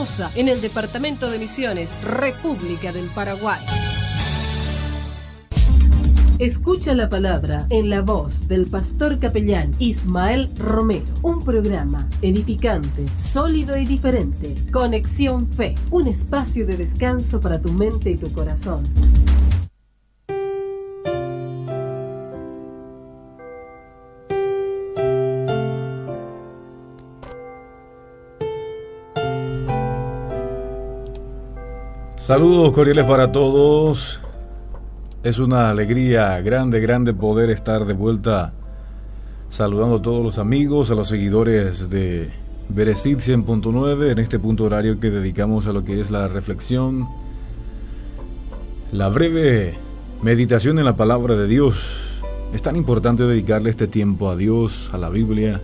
Rosa, en el departamento de Misiones, República del Paraguay. Escucha la palabra en la voz del pastor capellán Ismael Romero. Un programa edificante, sólido y diferente. Conexión Fe, un espacio de descanso para tu mente y tu corazón. Saludos cordiales para todos. Es una alegría grande poder estar de vuelta saludando a todos los amigos, a los seguidores de Bereshit 100.9 en este punto horario que dedicamos a lo que es la reflexión, la breve meditación en la palabra de Dios. Es tan importante dedicarle este tiempo a Dios, a la Biblia,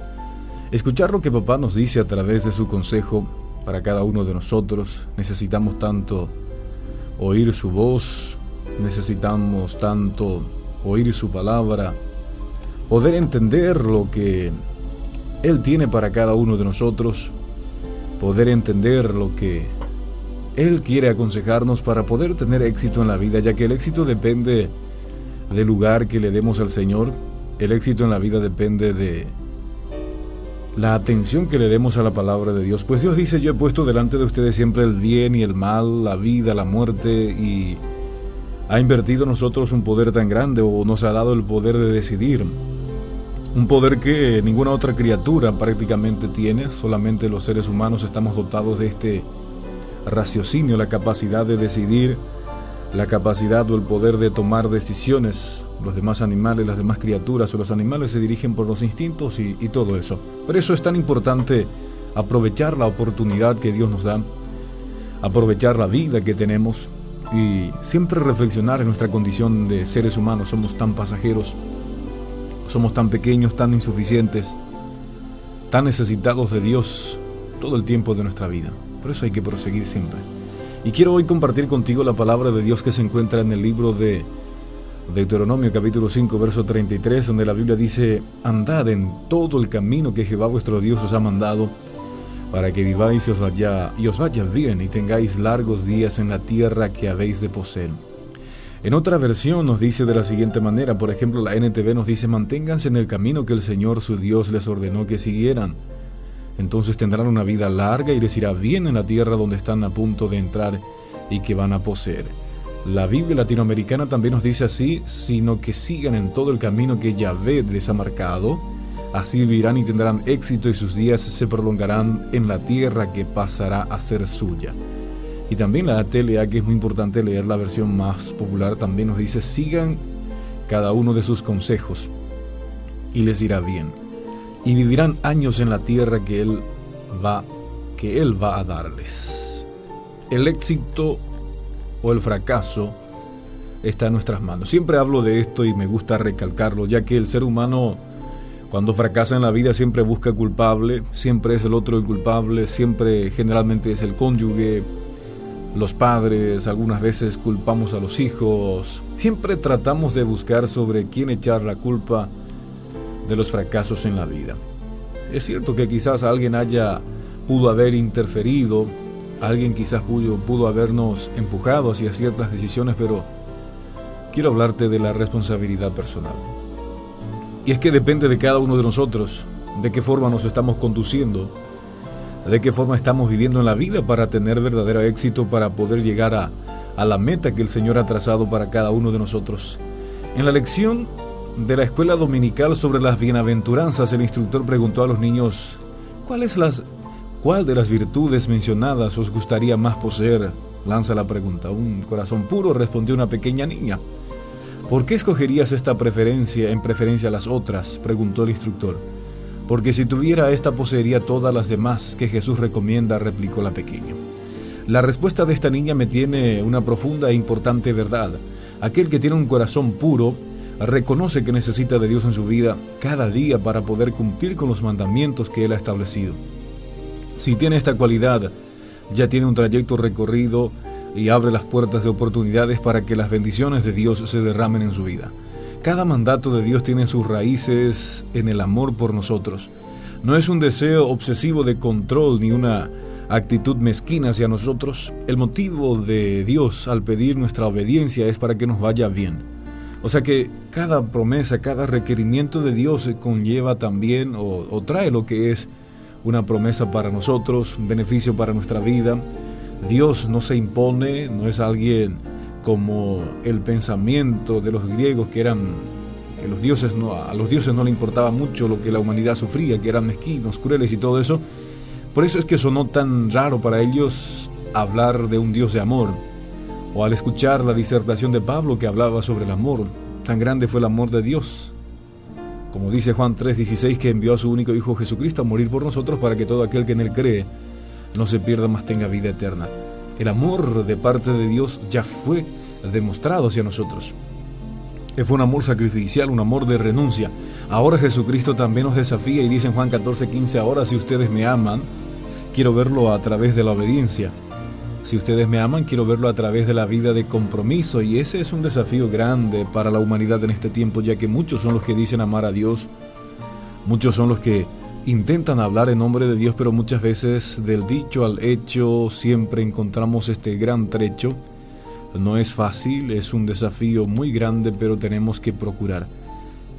escuchar lo que Papá nos dice a través de su consejo para cada uno de nosotros. Necesitamos tanto oír su voz, necesitamos tanto oír su palabra, poder entender lo que Él tiene para cada uno de nosotros, poder entender lo que Él quiere aconsejarnos para poder tener éxito en la vida, ya que el éxito depende del lugar que le demos al Señor. El éxito en la vida depende de la atención que le demos a la palabra de Dios. Pues Dios dice: yo he puesto delante de ustedes siempre el bien y el mal, la vida, la muerte, y ha invertido en nosotros un poder tan grande, o nos ha dado el poder de decidir, un poder que ninguna otra criatura prácticamente tiene. Solamente los seres humanos estamos dotados de este raciocinio, la capacidad de decidir, la capacidad o el poder de tomar decisiones. Los demás animales, las demás criaturas o los animales se dirigen por los instintos y todo eso. Por eso es tan importante aprovechar la oportunidad que Dios nos da, aprovechar la vida que tenemos y siempre reflexionar en nuestra condición de seres humanos. Somos tan pasajeros, somos tan pequeños, tan insuficientes, tan necesitados de Dios todo el tiempo de nuestra vida. Por eso hay que proseguir siempre. Y quiero hoy compartir contigo la palabra de Dios que se encuentra en el libro de Deuteronomio capítulo 5 verso 33, donde la Biblia dice: andad en todo el camino que Jehová vuestro Dios os ha mandado, para que viváis y os vaya bien y tengáis largos días en la tierra que habéis de poseer. En otra versión nos dice de la siguiente manera, por ejemplo la NTV nos dice: manténganse en el camino que el Señor su Dios les ordenó que siguieran. Entonces tendrán una vida larga y les irá bien en la tierra donde están a punto de entrar y que van a poseer. La Biblia latinoamericana también nos dice así: sino que sigan en todo el camino que Yahvé les ha marcado, así vivirán y tendrán éxito y sus días se prolongarán en la tierra que pasará a ser suya. Y también la TLA, que es muy importante leer la versión más popular, también nos dice: sigan cada uno de sus consejos y les irá bien, y vivirán años en la tierra que Él va a darles. El éxito o el fracaso está en nuestras manos. Siempre hablo de esto y me gusta recalcarlo, ya que el ser humano, cuando fracasa en la vida, siempre busca culpable, siempre es el otro el culpable, siempre generalmente es el cónyuge, los padres, algunas veces culpamos a los hijos. Siempre tratamos de buscar sobre quién echar la culpa de los fracasos en la vida. Es cierto que quizás alguien pudo haber interferido, alguien quizás pudo habernos empujado hacia ciertas decisiones, pero quiero hablarte de la responsabilidad personal. Y es que depende de cada uno de nosotros, de qué forma nos estamos conduciendo, de qué forma estamos viviendo en la vida para tener verdadero éxito, para poder llegar a la meta que el Señor ha trazado para cada uno de nosotros. En la lección de la escuela dominical sobre las bienaventuranzas, el instructor preguntó a los niños: ¿cuál de las virtudes mencionadas os gustaría más poseer? Lanza la pregunta. Un corazón puro, respondió una pequeña niña. ¿Por qué escogerías esta en preferencia a las otras?, preguntó el instructor. Porque si tuviera esta, poseería todas las demás que Jesús recomienda, replicó la pequeña. La respuesta de esta niña me tiene una profunda e importante verdad. Aquel que tiene un corazón puro reconoce que necesita de Dios en su vida cada día para poder cumplir con los mandamientos que Él ha establecido. Si tiene esta cualidad, ya tiene un trayecto recorrido y abre las puertas de oportunidades para que las bendiciones de Dios se derramen en su vida. Cada mandato de Dios tiene sus raíces en el amor por nosotros. No es un deseo obsesivo de control ni una actitud mezquina hacia nosotros. El motivo de Dios al pedir nuestra obediencia es para que nos vaya bien. O sea que cada promesa, cada requerimiento de Dios conlleva también o trae lo que es una promesa para nosotros, un beneficio para nuestra vida. Dios no se impone, no es alguien como el pensamiento de los griegos que eran que a los dioses no le importaba mucho lo que la humanidad sufría, que eran mezquinos, crueles y todo eso. Por eso es que sonó tan raro para ellos hablar de un Dios de amor. O al escuchar la disertación de Pablo que hablaba sobre el amor, tan grande fue el amor de Dios. Como dice Juan 3:16, que envió a su único Hijo Jesucristo a morir por nosotros para que todo aquel que en Él cree no se pierda, mas tenga vida eterna. El amor de parte de Dios ya fue demostrado hacia nosotros. Que fue un amor sacrificial, un amor de renuncia. Ahora Jesucristo también nos desafía y dice en Juan 14:15, ahora si ustedes me aman, quiero verlo a través de la obediencia. Si ustedes me aman, quiero verlo a través de la vida de compromiso. Y ese es un desafío grande para la humanidad en este tiempo, ya que muchos son los que dicen amar a Dios. Muchos son los que intentan hablar en nombre de Dios, pero muchas veces del dicho al hecho siempre encontramos este gran trecho. No es fácil, es un desafío muy grande, pero tenemos que procurar.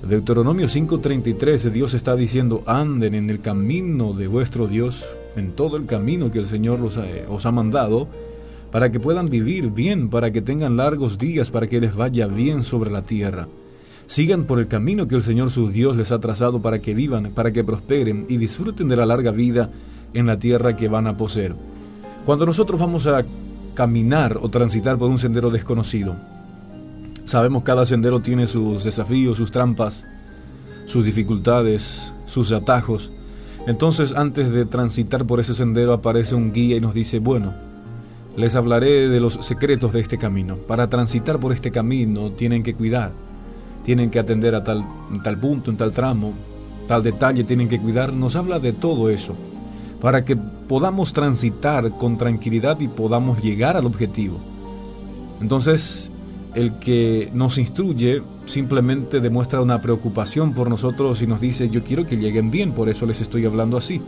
Deuteronomio 5:33, Dios está diciendo, anden en el camino de vuestro Dios, en todo el camino que el Señor os ha mandado, para que puedan vivir bien, para que tengan largos días, para que les vaya bien sobre la tierra. Sigan por el camino que el Señor su Dios les ha trazado para que vivan, para que prosperen y disfruten de la larga vida en la tierra que van a poseer. Cuando nosotros vamos a caminar o transitar por un sendero desconocido, sabemos cada sendero tiene sus desafíos, sus trampas, sus dificultades, sus atajos. Entonces, antes de transitar por ese sendero aparece un guía y nos dice, bueno, les hablaré de los secretos de este camino. Para transitar por este camino tienen que cuidar, tienen que atender a tal punto, en tal tramo, tal detalle, tienen que cuidar. Nos habla de todo eso, para que podamos transitar con tranquilidad y podamos llegar al objetivo. Entonces, el que nos instruye simplemente demuestra una preocupación por nosotros y nos dice, yo quiero que lleguen bien, por eso les estoy hablando así.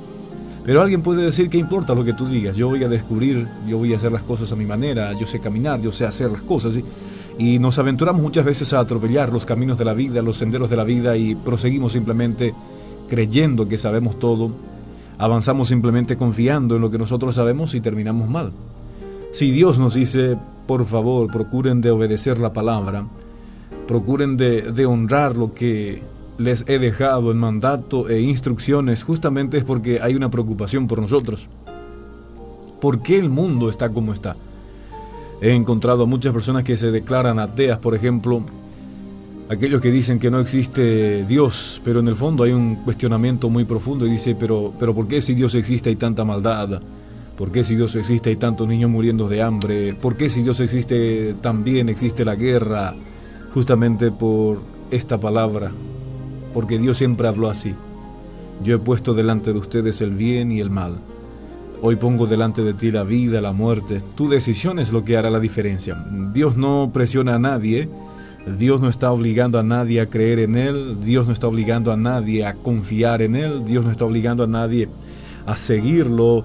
Pero alguien puede decir, ¿qué importa lo que tú digas? Yo voy a descubrir, yo voy a hacer las cosas a mi manera, yo sé caminar, yo sé hacer las cosas, ¿sí? Y nos aventuramos muchas veces a atropellar los caminos de la vida, los senderos de la vida, y proseguimos simplemente creyendo que sabemos todo. Avanzamos simplemente confiando en lo que nosotros sabemos y terminamos mal. Si Dios nos dice, por favor, procuren de obedecer la palabra, procuren de honrar lo que les he dejado en mandato e instrucciones, justamente es porque hay una preocupación por nosotros. ¿Por qué el mundo está como está? He encontrado a muchas personas que se declaran ateas, por ejemplo, aquellos que dicen que no existe Dios, pero en el fondo hay un cuestionamiento muy profundo y dice, pero ¿por qué si Dios existe hay tanta maldad? ¿Por qué si Dios existe hay tantos niños muriendo de hambre? ¿Por qué si Dios existe también existe la guerra? Justamente por esta palabra, porque Dios siempre habló así. Yo he puesto delante de ustedes el bien y el mal. Hoy pongo delante de ti la vida, la muerte. Tu decisión es lo que hará la diferencia. Dios no presiona a nadie. Dios no está obligando a nadie a creer en Él. Dios no está obligando a nadie a confiar en Él. Dios no está obligando a nadie a seguirlo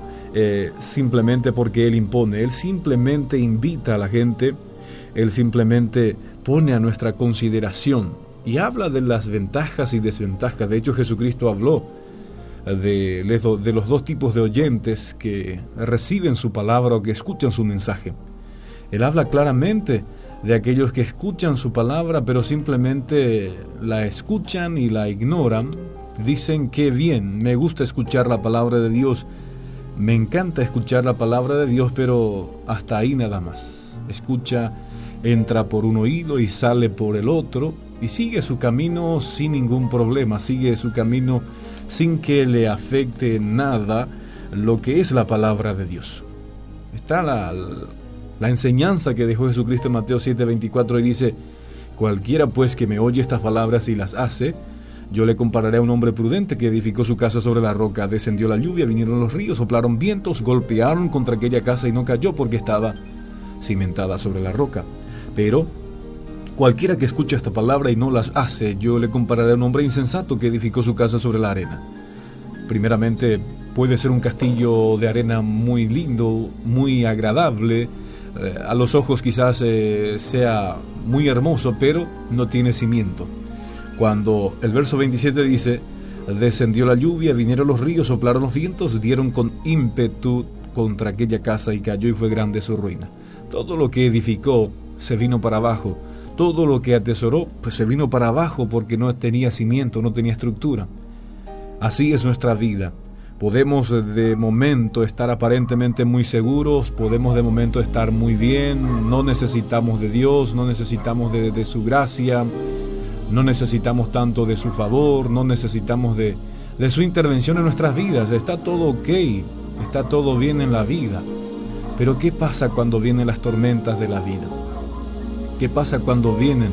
simplemente porque Él impone. Él simplemente invita a la gente. Él simplemente pone a nuestra consideración y habla de las ventajas y desventajas. De hecho, Jesucristo habló de los dos tipos de oyentes que reciben su palabra o que escuchan su mensaje. Él habla claramente de aquellos que escuchan su palabra, pero simplemente la escuchan y la ignoran. Dicen, qué bien, me gusta escuchar la palabra de Dios, me encanta escuchar la palabra de Dios, pero hasta ahí nada más. Escucha, entra por un oído y sale por el otro, y sigue su camino sin ningún problema, sigue su camino sin que le afecte nada lo que es la palabra de Dios. Está la enseñanza que dejó Jesucristo en Mateo 7:24 y dice, cualquiera pues que me oye estas palabras y las hace, yo le compararé a un hombre prudente que edificó su casa sobre la roca. Descendió la lluvia, vinieron los ríos, soplaron vientos, golpearon contra aquella casa y no cayó porque estaba cimentada sobre la roca. Pero cualquiera que escucha esta palabra y no las hace, yo le compararé a un hombre insensato que edificó su casa sobre la arena. Primeramente, puede ser un castillo de arena muy lindo, muy agradable, a los ojos quizás sea muy hermoso, pero no tiene cimiento. Cuando el verso 27 dice: descendió la lluvia, vinieron los ríos, soplaron los vientos, dieron con ímpetu contra aquella casa y cayó y fue grande su ruina. Todo lo que edificó se vino para abajo, todo lo que atesoró pues se vino para abajo porque no tenía cimiento, no tenía estructura. Así es nuestra vida. Podemos de momento estar aparentemente muy seguros, podemos de momento estar muy bien, no necesitamos de Dios, no necesitamos de su gracia, no necesitamos tanto de su favor, no necesitamos de su intervención en nuestras vidas. Está todo ok, está todo bien en la vida. Pero ¿qué pasa cuando vienen las tormentas de la vida? ¿Qué pasa cuando vienen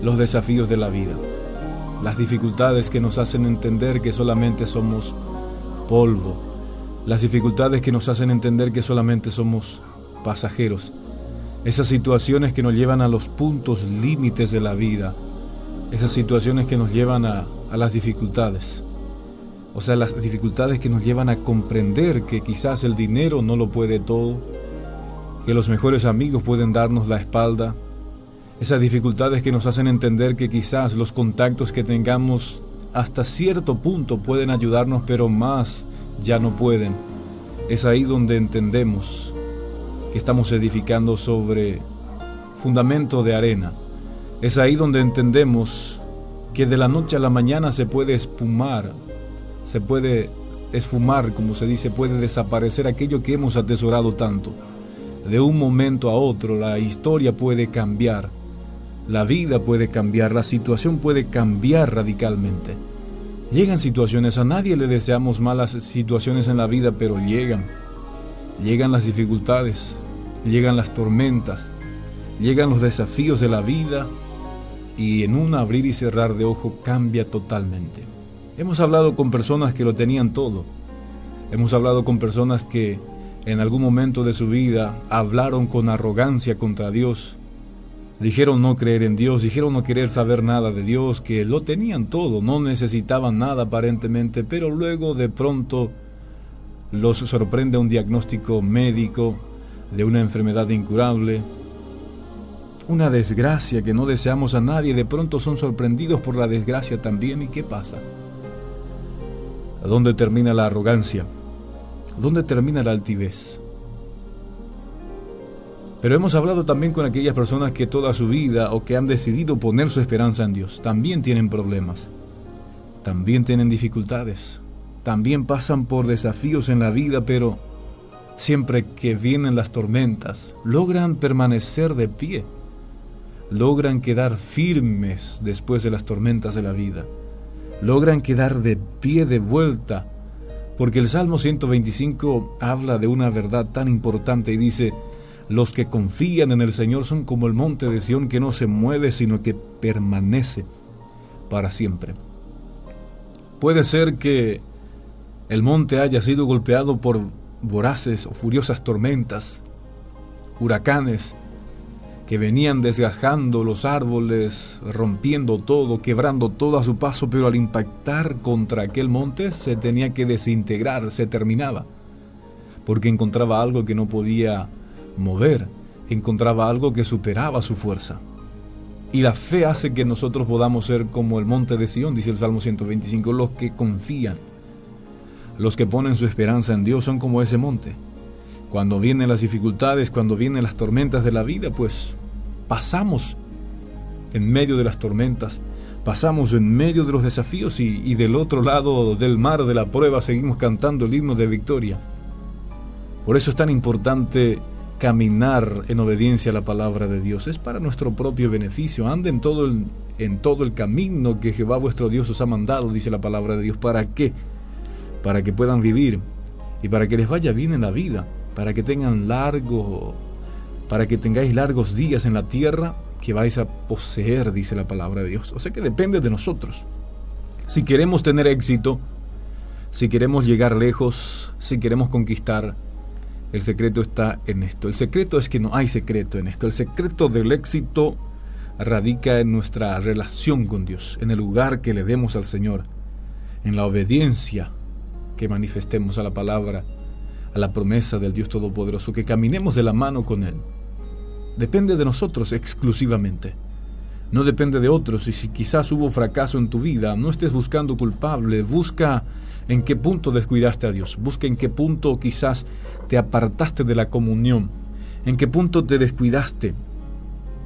los desafíos de la vida? Las dificultades que nos hacen entender que solamente somos polvo, las dificultades que nos hacen entender que solamente somos pasajeros, esas situaciones que nos llevan a los puntos límites de la vida, esas situaciones que nos llevan a las dificultades, o sea, las dificultades que nos llevan a comprender que quizás el dinero no lo puede todo, que los mejores amigos pueden darnos la espalda, esas dificultades que nos hacen entender que quizás los contactos que tengamos hasta cierto punto pueden ayudarnos, pero más ya no pueden. Es ahí donde entendemos que estamos edificando sobre fundamento de arena. Es ahí donde entendemos que de la noche a la mañana se puede esfumar, como se dice, puede desaparecer aquello que hemos atesorado tanto. De un momento a otro la historia puede cambiar. La vida puede cambiar, la situación puede cambiar radicalmente. Llegan situaciones, a nadie le deseamos malas situaciones en la vida, pero llegan. Llegan las dificultades, llegan las tormentas, llegan los desafíos de la vida y en un abrir y cerrar de ojo cambia totalmente. Hemos hablado con personas que lo tenían todo. Hemos hablado con personas que en algún momento de su vida hablaron con arrogancia contra Dios. Dijeron no creer en Dios, dijeron no querer saber nada de Dios, que lo tenían todo, no necesitaban nada aparentemente, pero luego de pronto los sorprende un diagnóstico médico de una enfermedad incurable, una desgracia que no deseamos a nadie, de pronto son sorprendidos por la desgracia también. ¿Y qué pasa? ¿A dónde termina la arrogancia? ¿Dónde termina la altivez? Pero hemos hablado también con aquellas personas que toda su vida o que han decidido poner su esperanza en Dios. También tienen problemas, también tienen dificultades, también pasan por desafíos en la vida, pero siempre que vienen las tormentas, logran permanecer de pie, logran quedar firmes después de las tormentas de la vida, logran quedar de pie de vuelta, porque el Salmo 125 habla de una verdad tan importante y dice: los que confían en el Señor son como el monte de Sión, que no se mueve, sino que permanece para siempre. Puede ser que el monte haya sido golpeado por voraces o furiosas tormentas, huracanes, que venían desgajando los árboles, rompiendo todo, quebrando todo a su paso, pero al impactar contra aquel monte se tenía que desintegrar, se terminaba, porque encontraba algo que no podía mover, encontraba algo que superaba su fuerza. Y la fe hace que nosotros podamos ser como el monte de Sión, dice el Salmo 125, los que confían, los que ponen su esperanza en Dios son como ese monte. Cuando vienen las dificultades, cuando vienen las tormentas de la vida, pues pasamos en medio de las tormentas, pasamos en medio de los desafíos y del otro lado del mar de la prueba seguimos cantando el himno de victoria. Por eso es tan importante caminar en obediencia a la palabra de Dios. Es para nuestro propio beneficio. Anden en todo el camino que Jehová vuestro Dios os ha mandado, dice la palabra de Dios. ¿Para qué? Para que puedan vivir y para que les vaya bien en la vida, para que tengáis largos días en la tierra que vais a poseer, dice la palabra de Dios. O sea que depende de nosotros. Si queremos tener éxito, si queremos llegar lejos, si queremos conquistar, el secreto está en esto. El secreto es que no hay secreto en esto. El secreto del éxito radica en nuestra relación con Dios, en el lugar que le demos al Señor, en la obediencia que manifestemos a la palabra, a la promesa del Dios Todopoderoso, que caminemos de la mano con Él. Depende de nosotros exclusivamente. No depende de otros, y si quizás hubo fracaso en tu vida, no estés buscando culpable, busca en qué punto descuidaste a Dios, busca en qué punto quizás te apartaste de la comunión, en qué punto te descuidaste,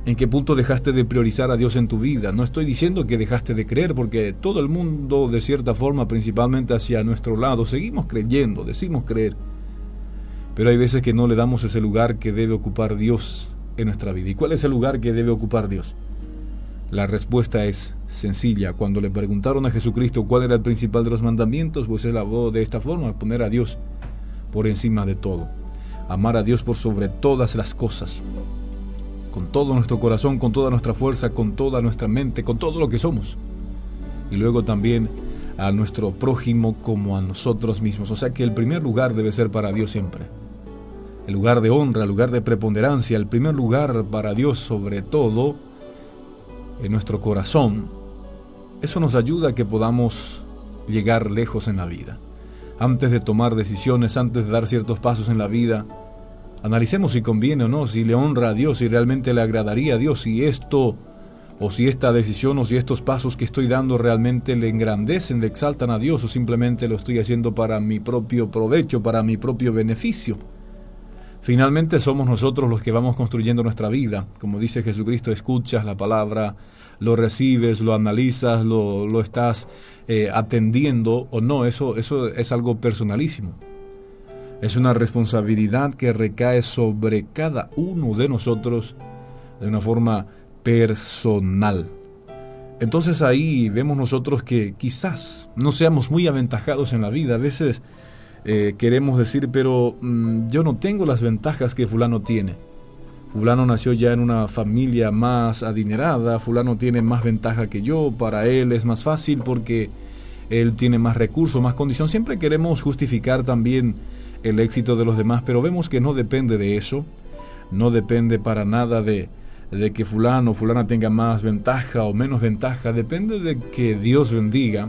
en qué punto dejaste de priorizar a Dios en tu vida. No estoy diciendo que dejaste de creer, porque todo el mundo, de cierta forma, principalmente hacia nuestro lado, seguimos creyendo, decimos creer, pero hay veces que no le damos ese lugar que debe ocupar Dios en nuestra vida. ¿Y cuál es el lugar que debe ocupar Dios? La respuesta es sencilla. Cuando le preguntaron a Jesucristo cuál era el principal de los mandamientos, pues él habló de esta forma: poner a Dios por encima de todo, amar a Dios por sobre todas las cosas, con todo nuestro corazón, con toda nuestra fuerza, con toda nuestra mente, con todo lo que somos, y luego también a nuestro prójimo como a nosotros mismos. O sea que el primer lugar debe ser para Dios siempre, el lugar de honra, el lugar de preponderancia, el primer lugar para Dios sobre todo en nuestro corazón. Eso nos ayuda a que podamos llegar lejos en la vida. Antes de tomar decisiones, antes de dar ciertos pasos en la vida, analicemos si conviene o no, si le honra a Dios, si realmente le agradaría a Dios, si esto o si esta decisión o si estos pasos que estoy dando realmente le engrandecen, le exaltan a Dios, o simplemente lo estoy haciendo para mi propio provecho, para mi propio beneficio. Finalmente somos nosotros los que vamos construyendo nuestra vida. Como dice Jesucristo, escuchas la palabra, lo recibes, lo analizas, lo estás atendiendo o no. Eso es algo personalísimo. Es una responsabilidad que recae sobre cada uno de nosotros de una forma personal. Entonces ahí vemos nosotros que quizás no seamos muy aventajados en la vida. A veces queremos decir, pero yo no tengo las ventajas que fulano tiene. Fulano nació ya en una familia más adinerada, fulano tiene más ventaja que yo, para él es más fácil porque él tiene más recursos, más condición. Siempre queremos justificar también el éxito de los demás, pero vemos que no depende de eso, no depende para nada de que fulano o fulana tenga más ventaja o menos ventaja. Depende de que Dios bendiga,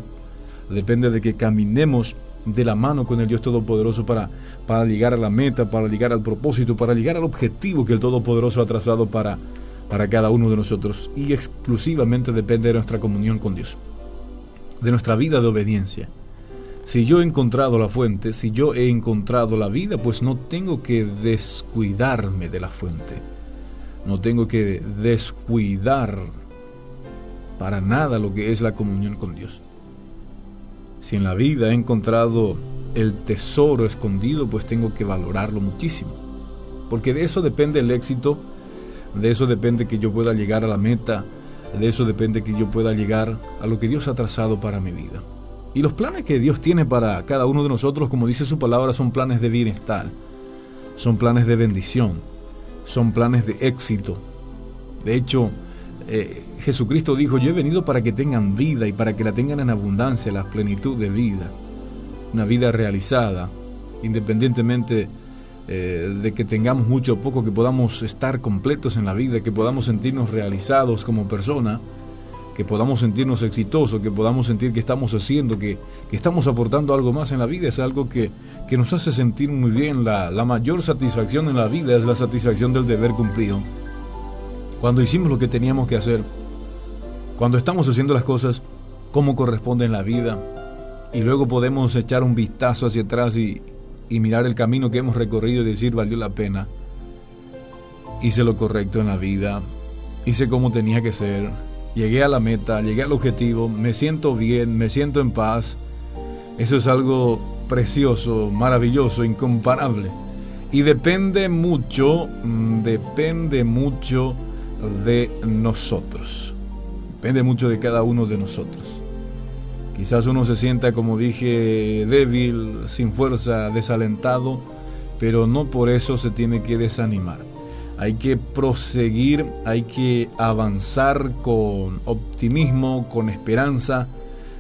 depende de que caminemos de la mano con el Dios Todopoderoso para llegar a la meta, para llegar al propósito, para llegar al objetivo que el Todopoderoso ha trazado para cada uno de nosotros. Y exclusivamente depende de nuestra comunión con Dios, de nuestra vida de obediencia. Si yo he encontrado la fuente, si yo he encontrado la vida, pues no tengo que descuidarme de la fuente. No tengo que descuidar para nada lo que es la comunión con Dios. Si en la vida he encontrado el tesoro escondido, pues tengo que valorarlo muchísimo. Porque de eso depende el éxito, de eso depende que yo pueda llegar a la meta, de eso depende que yo pueda llegar a lo que Dios ha trazado para mi vida. Y los planes que Dios tiene para cada uno de nosotros, como dice su palabra, son planes de bienestar, son planes de bendición, son planes de éxito. De hecho, Jesucristo dijo: yo he venido para que tengan vida y para que la tengan en abundancia, la plenitud de vida, una vida realizada, independientemente de que tengamos mucho o poco, que podamos estar completos en la vida, que podamos sentirnos realizados como persona, que podamos sentirnos exitosos, que podamos sentir que estamos haciendo, que estamos aportando algo más en la vida. Es algo que nos hace sentir muy bien. La mayor satisfacción en la vida es la satisfacción del deber cumplido. Cuando hicimos lo que teníamos que hacer, cuando estamos haciendo las cosas como corresponde en la vida, y luego podemos echar un vistazo hacia atrás y mirar el camino que hemos recorrido y decir: valió la pena, hice lo correcto en la vida, hice como tenía que ser, llegué a la meta, llegué al objetivo, me siento bien, me siento en paz. Eso es algo precioso, maravilloso, incomparable, y depende mucho de nosotros, depende mucho de cada uno de nosotros. Quizás uno se sienta, como dije, débil, sin fuerza, desalentado, pero no por eso se tiene que desanimar. Hay que proseguir, hay que avanzar con optimismo, con esperanza.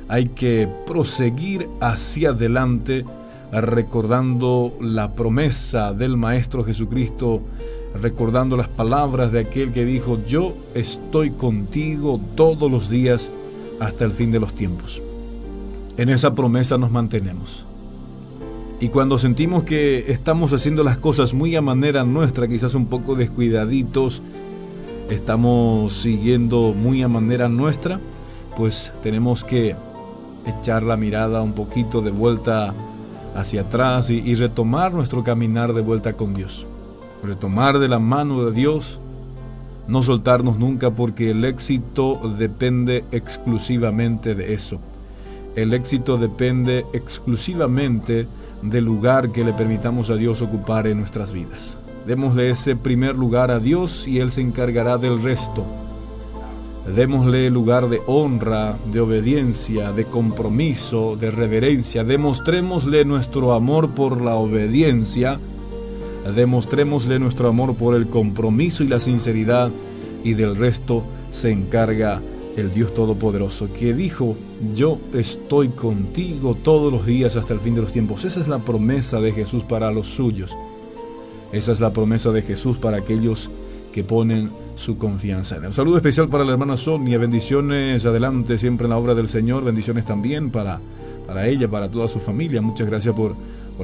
Hay que proseguir hacia adelante, recordando la promesa del Maestro Jesucristo, recordando las palabras de aquel que dijo: yo estoy contigo todos los días hasta el fin de los tiempos. En esa promesa nos mantenemos. Y cuando sentimos que estamos haciendo las cosas muy a manera nuestra, quizás un poco descuidaditos, estamos siguiendo muy a manera nuestra, pues tenemos que echar la mirada un poquito de vuelta hacia atrás y retomar nuestro caminar de vuelta con Dios. Retomar de la mano de Dios, no soltarnos nunca, porque el éxito depende exclusivamente de eso. El éxito depende exclusivamente del lugar que le permitamos a Dios ocupar en nuestras vidas. Démosle ese primer lugar a Dios y Él se encargará del resto. Démosle lugar de honra, de obediencia, de compromiso, de reverencia. Demostrémosle nuestro amor por la obediencia. Demostrémosle nuestro amor por el compromiso y la sinceridad, y del resto se encarga el Dios Todopoderoso, que dijo: yo estoy contigo todos los días hasta el fin de los tiempos. Esa es la promesa de Jesús para los suyos. Esa es la promesa de Jesús para aquellos que ponen su confianza en Él. Un saludo especial para la hermana Sonia. Bendiciones adelante siempre en la obra del Señor. Bendiciones también para ella, para toda su familia. Muchas gracias por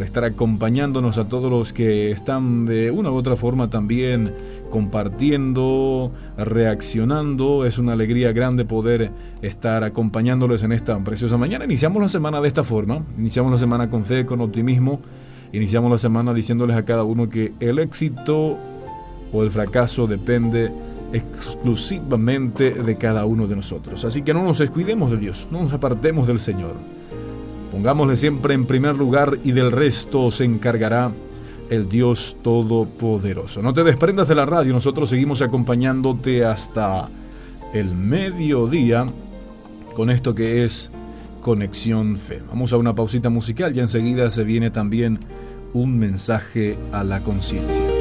estar acompañándonos, a todos los que están de una u otra forma también compartiendo, reaccionando. Es una alegría grande poder estar acompañándoles en esta preciosa mañana. Iniciamos la semana de esta forma, iniciamos la semana con fe, con optimismo, iniciamos la semana diciéndoles a cada uno que el éxito o el fracaso depende exclusivamente de cada uno de nosotros. Así que no nos descuidemos de Dios, no nos apartemos del Señor. Pongámosle siempre en primer lugar, y del resto se encargará el Dios Todopoderoso. No te desprendas de la radio, nosotros seguimos acompañándote hasta el mediodía con esto que es Conexión Fe. Vamos a una pausita musical y enseguida se viene también un mensaje a la conciencia.